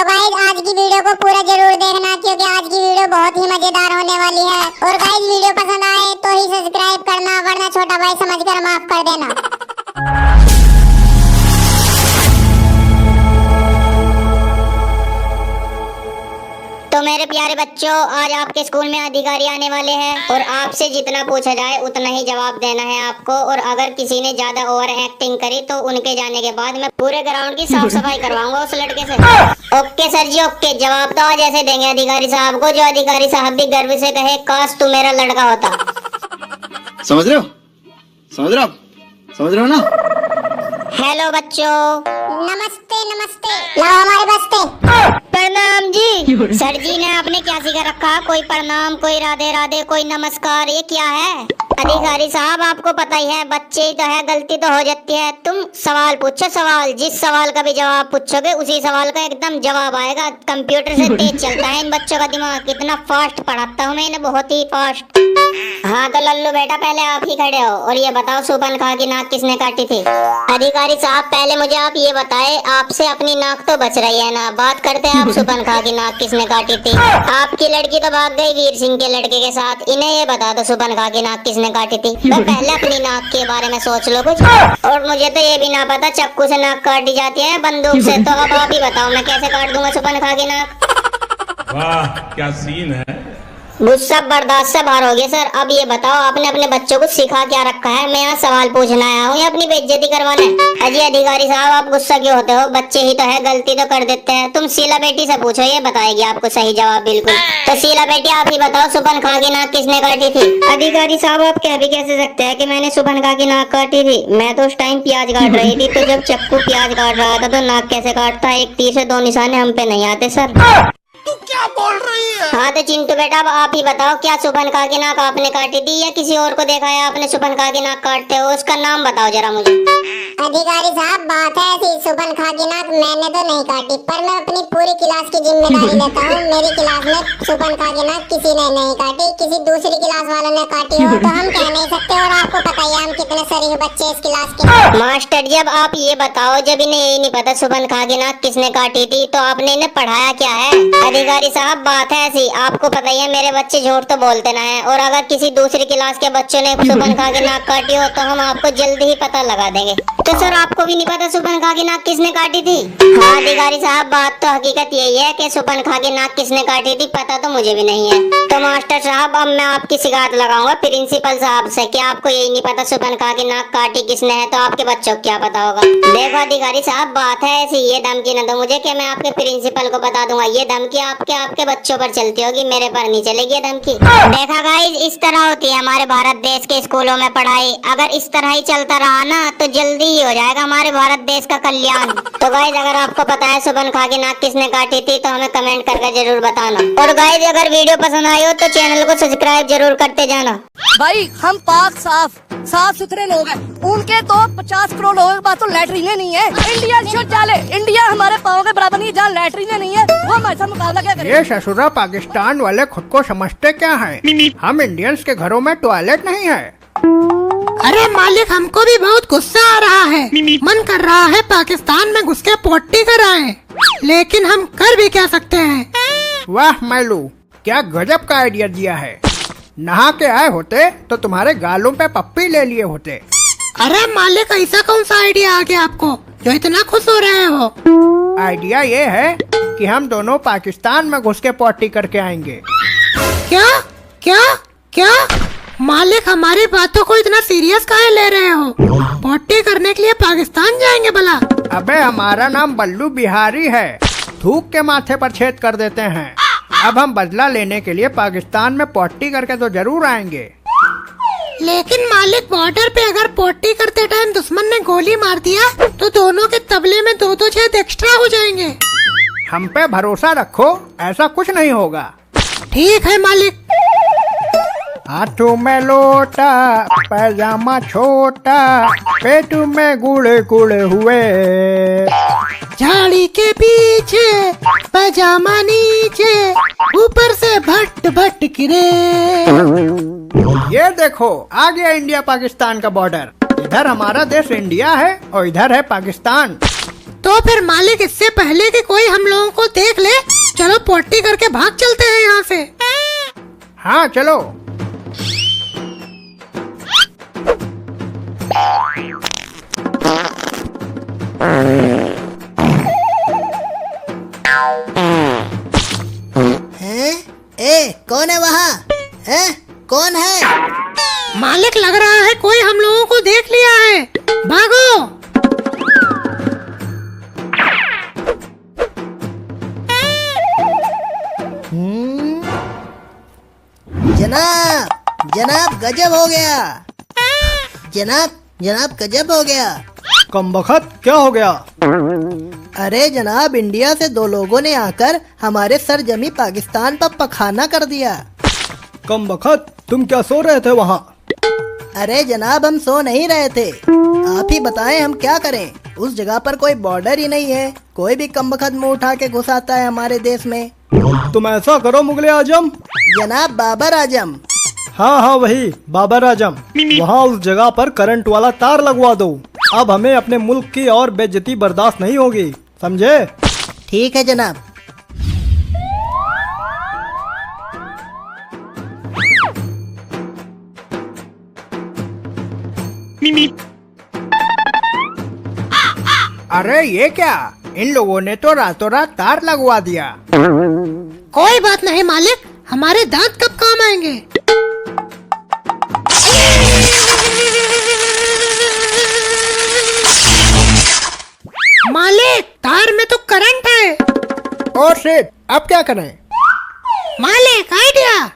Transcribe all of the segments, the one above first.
तो गाइस आज की वीडियो को पूरा जरूर देखना, क्योंकि आज की वीडियो बहुत ही मजेदार होने वाली है। और गाइस वीडियो पसंद आए तो ही सब्सक्राइब करना, वरना छोटा भाई समझकर माफ कर देना। तो मेरे प्यारे बच्चों, आज आपके स्कूल में अधिकारी आने वाले हैं और आपसे जितना पूछा जाए उतना ही जवाब देना है आपको। और अगर किसी ने ज्यादा ओवर एक्टिंग करी तो उनके जाने के बाद मैं पूरे ग्राउंड की साफ सफाई करवाऊंगा उस लड़के से। ओके सर जी, ओके। जवाब तो आज ऐसे देंगे अधिकारी साहब को, जो अधिकारी साहब भी गर्व से कहे, काश तू मेरा लड़का होता। समझ रहे हो? समझ रहे हो? समझ रहे हो ना? हेलो बच्चों, नमस्ते नमस्ते। लाओ हमारे बस्ते। प्रणाम जी। सर जी ने आपने क्या सिखा रखा? कोई प्रणाम, कोई राधे राधे, कोई नमस्कार, ये क्या है? अधिकारी साहब आपको पता ही है, बच्चे ही तो है, गलती तो हो जाती है। तुम सवाल पूछो, सवाल। जिस सवाल का भी जवाब पूछोगे उसी सवाल का एकदम जवाब आएगा। कंप्यूटर से तेज चलता है इन बच्चों का दिमाग। कितना फास्ट पढ़ाता हूँ मैं इन्हें, बहुत ही फास्ट। हाँ तो लल्लू बेटा, पहले आप ही खड़े हो और ये बताओ, सुपरनखा की नाक किसने काटी थी? अधिकारी साहब पहले मुझे आप ये बताए, आपसे अपनी नाक तो बच रही है ना? बात करते हैं आप सुपरनखा की नाक किसने काटी थी? आपकी लड़की तो भाग गई वीर सिंह के लड़के के साथ। इन्हें ये बता दो सुपरनखा की नाक किसने काटी थी? तो पहले अपनी नाक के बारे में सोच लो कुछ। और मुझे तो ये भी ना पता चक्कू से नाक काटी जाती है, बंदूक से। तो अब आप ही बताओ, मैं कैसे काट दूंगा सुपरनखा की नाक? वाह क्या सीन है। गुस्सा बर्दाश्त से बाहर हो गया सर। अब ये बताओ, आपने अपने बच्चों को सिखा क्या रखा है? मैं यहाँ सवाल पूछना आया हूँ या अपनी बेइज्जती करवाने? अजी अधिकारी साहब, आप गुस्सा क्यों होते हो? बच्चे ही तो है, गलती तो कर देते हैं। तुम शीला बेटी से पूछो, ये बताएगी आपको सही जवाब बिल्कुल। तो शीला बेटी आप ही बताओ, सुपरनखा की नाक किसने काटी थी? अधिकारी साहब आप कह भी कैसे सकते हैं कि मैंने सुपरनखा की नाक काटी थी? मैं तो उस टाइम प्याज काट रही थी। तो जब चक्कू प्याज काट रहा था तो नाक कैसे काटता? एक तीर से दो निशाने हम पे नहीं आते सर। तू क्या बोल रही है? हाँ तो चिंटू बेटा, अब आप ही बताओ, क्या सुपरनखा की नाक आपने काटी थी या किसी और को देखा है आपने सुपरनखा की नाक काटते हो? उसका नाम बताओ जरा मुझे। अधिकारी साहब बात है ऐसी, सुपरनखा की नाक मैंने तो नहीं काटी, पर मैं अपनी पूरी क्लास की जिम्मेदारी लेता हूँ। मेरी क्लास में सुपरनखा की नाक किसी ने नहीं काटी। किसी दूसरी क्लास वालों ने काटी हो तो हम कह नहीं सकते। और आपको पता ही है हम कितने शरीफ बच्चे इस क्लास के। मास्टर जी अब आप ये बताओ, जब इन्हें यही नहीं पता सुपरनखा की नाक किसने काटी थी, तो आपने इन्हें पढ़ाया क्या है? अधिकारी साहब बात है ऐसी, आपको पता ही है मेरे बच्चे झूठ तो बोलते ना है। और अगर किसी दूसरी क्लास के बच्चों ने सुपरनखा की नाक काटी हो तो हम आपको जल्दी ही पता लगा देंगे। तो सर आपको भी नहीं पता सुपरनखा की नाक किसने काटी थी? हाँ अधिकारी साहब, बात तो हकीकत यही है कि सुपरनखा की नाक किसने काटी थी पता तो मुझे भी नहीं है। तो मास्टर साहब अब मैं आपकी शिकायत लगाऊंगा प्रिंसिपल साहब से कि आपको यही नहीं पता सुपरनखा की नाक काटी किसने है, तो आपके बच्चों को क्या पता होगा? देखो अधिकारी साहब बात है ऐसी, ये धमकी न दो मुझे कि मैं आपके प्रिंसिपल को बता दूंगा। ये धमकी आपके बच्चों पर चलती होगी, मेरे पर नहीं चलेगी ये धमकी। देखा गाइस, इस तरह होती है हमारे भारत देश के स्कूलों में पढ़ाई। अगर इस तरह ही चलता रहा ना तो जल्दी ही हो जाएगा हमारे भारत देश का कल्याण। तो गाइस अगर आपको पता है सुपरनखा की नाक किसने काटी थी तो हमें कमेंट करके जरूर बताना। और गाइस अगर वीडियो पसंद आई हो तो चैनल को सब्सक्राइब जरूर करते जाना। भाई हम पाक साफ सुथरे लोग हैं। उनके तो 50 करोड़ लोगों के पास तो लैट्रीने नहीं है। इंडिया शौचालय, इंडिया हमारे पाँव के बराबर नहीं, जहाँ लैट्रीने नहीं है वो हमारे साथ मुकाबला क्या करें? ये ससुरा पाकिस्तान वाले खुद को समझते क्या है? हम इंडियंस के घरों में टॉयलेट नहीं है। अरे मालिक, हमको भी बहुत गुस्सा आ रहा है। मन कर रहा है पाकिस्तान में घुस के पोटी कराएं, लेकिन हम कर भी क्या सकते हैं? वाह मैलू, क्या गजब का आइडिया दिया है। नहा के आए होते तो तुम्हारे गालों पे पप्पी ले लिए होते। अरे मालिक, ऐसा कौन सा आइडिया आ गया आपको जो इतना खुश हो रहे हो? आइडिया ये है कि हम दोनों पाकिस्तान में घुस के पोटी करके आएंगे। क्या क्या क्या? मालिक हमारी बातों को इतना सीरियस काहे ले रहे हो? पोटी करने के लिए पाकिस्तान जाएंगे भला? अबे हमारा नाम बल्लू बिहारी है, थूक के माथे पर छेद कर देते हैं। अब हम बदला लेने के लिए पाकिस्तान में पोटी करके तो जरूर आएंगे। लेकिन मालिक, बॉर्डर पे अगर पोटी करते टाइम दुश्मन ने गोली मार दिया तो दोनों के तबले में 2-2 छेद एक्स्ट्रा हो जाएंगे। हम पे भरोसा रखो, ऐसा कुछ नहीं होगा। ठीक है मालिक। हाथों में लोटा, पैजामा छोटा, पेट में गुड़े गुड़े हुए, झाड़ी के पीछे पैजामा नीचे, ऊपर से भट भट गिरे। ये देखो आ गया इंडिया पाकिस्तान का बॉर्डर। इधर हमारा देश इंडिया है और इधर है पाकिस्तान। तो फिर मालिक, इससे पहले कि कोई हम लोगों को देख पोटी करके भाग चलते हैं यहाँ से। हाँ चलो। हैं? ए, कौन है वहाँ? हैं? कौन है? मालिक लग रहा है कोई हम लोगों को देख लिया है, भागो। जनाब, जनाब गजब हो गया। जनाब, जनाब गजब हो गया। कमबख्त क्या हो गया? अरे जनाब, इंडिया से दो लोगों ने आकर हमारे सरजमी पाकिस्तान पर पखाना कर दिया। कमबख्त तुम क्या सो रहे थे वहाँ? अरे जनाब, हम सो नहीं रहे थे। आप ही बताएं हम क्या करें। उस जगह पर कोई बॉर्डर ही नहीं है, कोई भी कमबख्त मुंह उठा के घुस आता है हमारे देश में। तुम ऐसा करो मुगले आजम। जनाब बाबर आजम। हाँ हाँ वही बाबर आजम, वहाँ उस जगह पर करंट वाला तार लगवा दो। अब हमें अपने मुल्क की और बेइज्जती बर्दाश्त नहीं होगी, समझे? ठीक है जनाब। अरे ये क्या, इन लोगों ने तो रातों रात तार लगवा दिया। कोई बात नहीं मालिक, हमारे दांत कब काम आएंगे। मालिक, तार में तो करंट है। और शिट, अब क्या करें? मालिक आइडिया।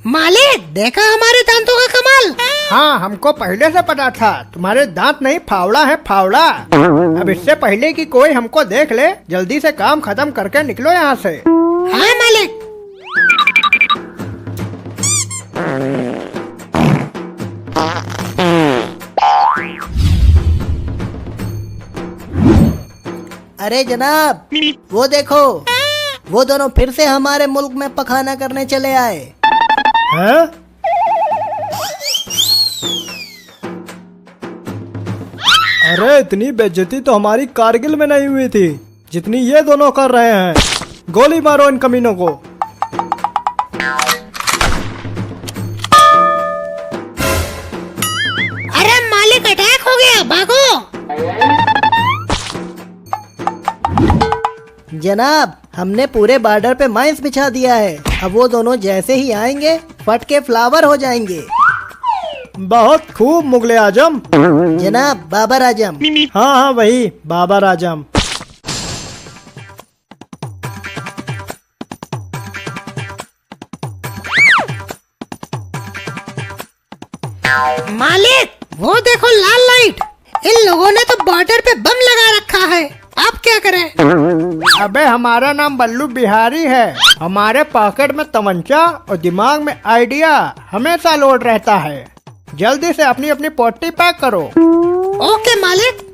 मालिक, देखा हमारे दांतों का कमाल। हाँ हमको पहले से पता था, तुम्हारे दांत नहीं फावड़ा है फावड़ा। अब इससे पहले कि कोई हमको देख ले, जल्दी से काम खत्म करके निकलो यहाँ से। हाँ मालिक। अरे जनाब, वो देखो, वो दोनों फिर से हमारे मुल्क में पखाना करने चले आए हैं? अरे इतनी बेइज्जती तो हमारी कारगिल में नहीं हुई थी जितनी ये दोनों कर रहे हैं। गोली मारो इन कमीनों को। अरे मालिक, अटैक हो गया, भागो। जनाब, हमने पूरे बॉर्डर पे माइंस बिछा दिया है। अब वो दोनों जैसे ही आएंगे फट के फ्लावर हो जाएंगे। बहुत खूब मुगले आजम। जनाब बाबर आजम। हाँ हाँ वही बाबर आजम। मालिक, वो देखो लाल लाइट। इन लोगों ने तो बॉर्डर पे बम लगा रखा है, अब क्या करें? अबे हमारा नाम बल्लू बिहारी है। हमारे पॉकेट में तमंचा और दिमाग में आइडिया हमेशा लोड रहता है। जल्दी से अपनी अपनी पोटी पैक करो। ओके मालिक।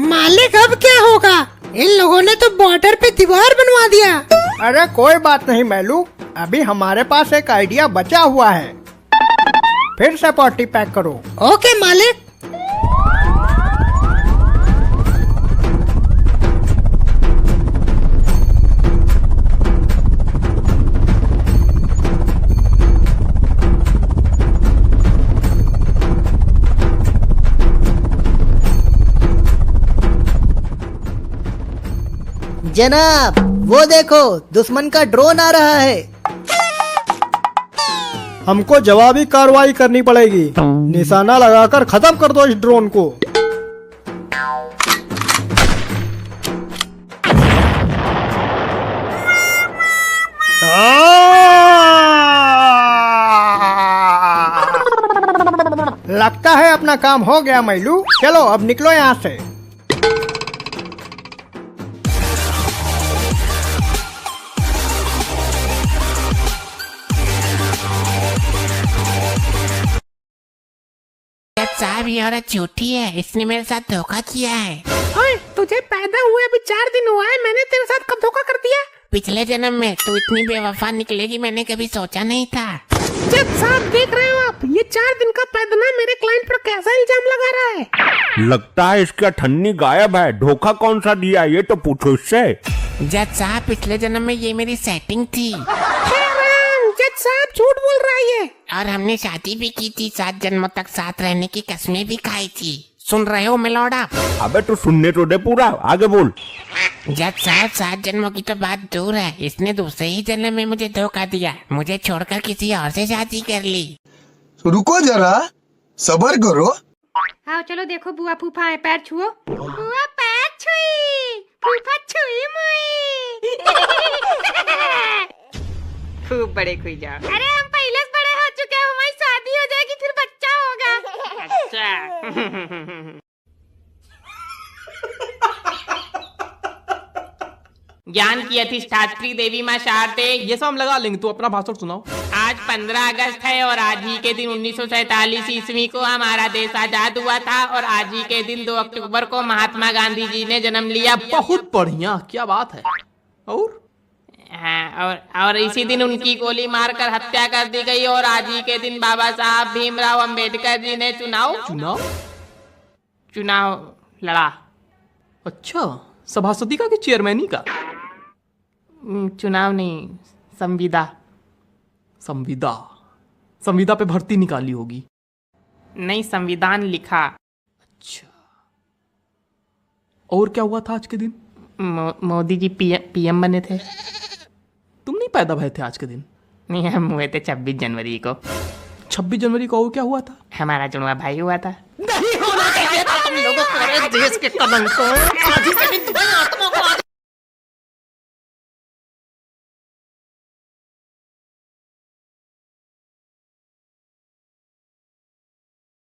मालिक, अब क्या होगा? इन लोगों ने तो बॉर्डर पे दीवार बनवा दिया। अरे कोई बात नहीं मैलू, अभी हमारे पास एक आइडिया बचा हुआ है। फिर से पोटी पैक करो। ओके मालिक। जनाब, वो देखो, दुश्मन का ड्रोन आ रहा है। हमको जवाबी कार्रवाई करनी पड़ेगी। निशाना लगाकर खत्म कर दो इस ड्रोन को। लगता है अपना काम हो गया मैलू। चलो अब निकलो यहाँ से। साहब ये औरत झूठी है, इसने मेरे साथ धोखा किया है। ओए, तुझे पैदा हुए अभी 4 दिन हुआ है, मैंने तेरे साथ कब धोखा कर दिया? पिछले जन्म में तू इतनी बेवफा निकलेगी मैंने कभी सोचा नहीं था। जज साहब देख रहे हो आप, ये 4 दिन का पैदना मेरे क्लाइंट पर कैसा इल्जाम लगा रहा है। लगता है इसका ठन्नी गायब है। धोखा कौन सा दिया ये तो पूछो इससे। जज साहब पिछले जन्म में ये मेरी सेटिंग थी जज साहब झूठ बोल रहा है ये। और हमने शादी भी की थी, 7 जन्मों तक साथ रहने की कस्में भी खाई थी। सुन रहे हो मिलोड़ा? अबे तू सुनने तो दे पूरा, आगे बोल। जज साहब 7 जन्मों की तो बात दूर है, इसने दूसरे ही जन्म में मुझे धोखा दिया, मुझे छोड़कर किसी और से शादी कर ली। रुको जरा, सबर करो। आओ चलो देखो बुआ फूफा है, पैर छुओ। बुआ पैर छुई, फूफा छुई मुई। खूब बड़े खुई जाओ। अरे हम पहले से बड़े हो चुके हैं, हमारी शादी हो जाएगी फिर बच्चा होगा। अच्छा। ज्ञान की अधिष्ठात्री देवी माँ शारदे। ये सब हम लगा लेंगे, तू अपना भाषण सुनाओ। आज 15 अगस्त है और आज ही के दिन 1947 ईस्वी को हमारा देश आजाद हुआ था और आज ही के दिन 2 अक्टूबर को महात्मा गांधी जी ने जन्म लिया। बहुत बढ़िया, क्या बात है। और हाँ, और इसी दिन उनकी गोली मारकर हत्या कर दी गई और आज ही के दिन बाबा साहब भीमराव अंबेडकर जी ने चुनाव लड़ा। अच्छा, सभासदी का कि चेयरमैनी का? चुनाव नहीं, संविदा पे भर्ती निकाली होगी। नहीं, संविधान लिखा। अच्छा, और क्या हुआ था आज के दिन? मोदी जी पीएम बने थे। तुम नहीं पैदा भए थे आज के दिन? नहीं, हम हुए थे 26 जनवरी को। 26 जनवरी को क्या हुआ था? हमारा जुड़वा भाई हुआ था। नहीं होना चाहिए था तुम लोगों को, देश के कलंक को।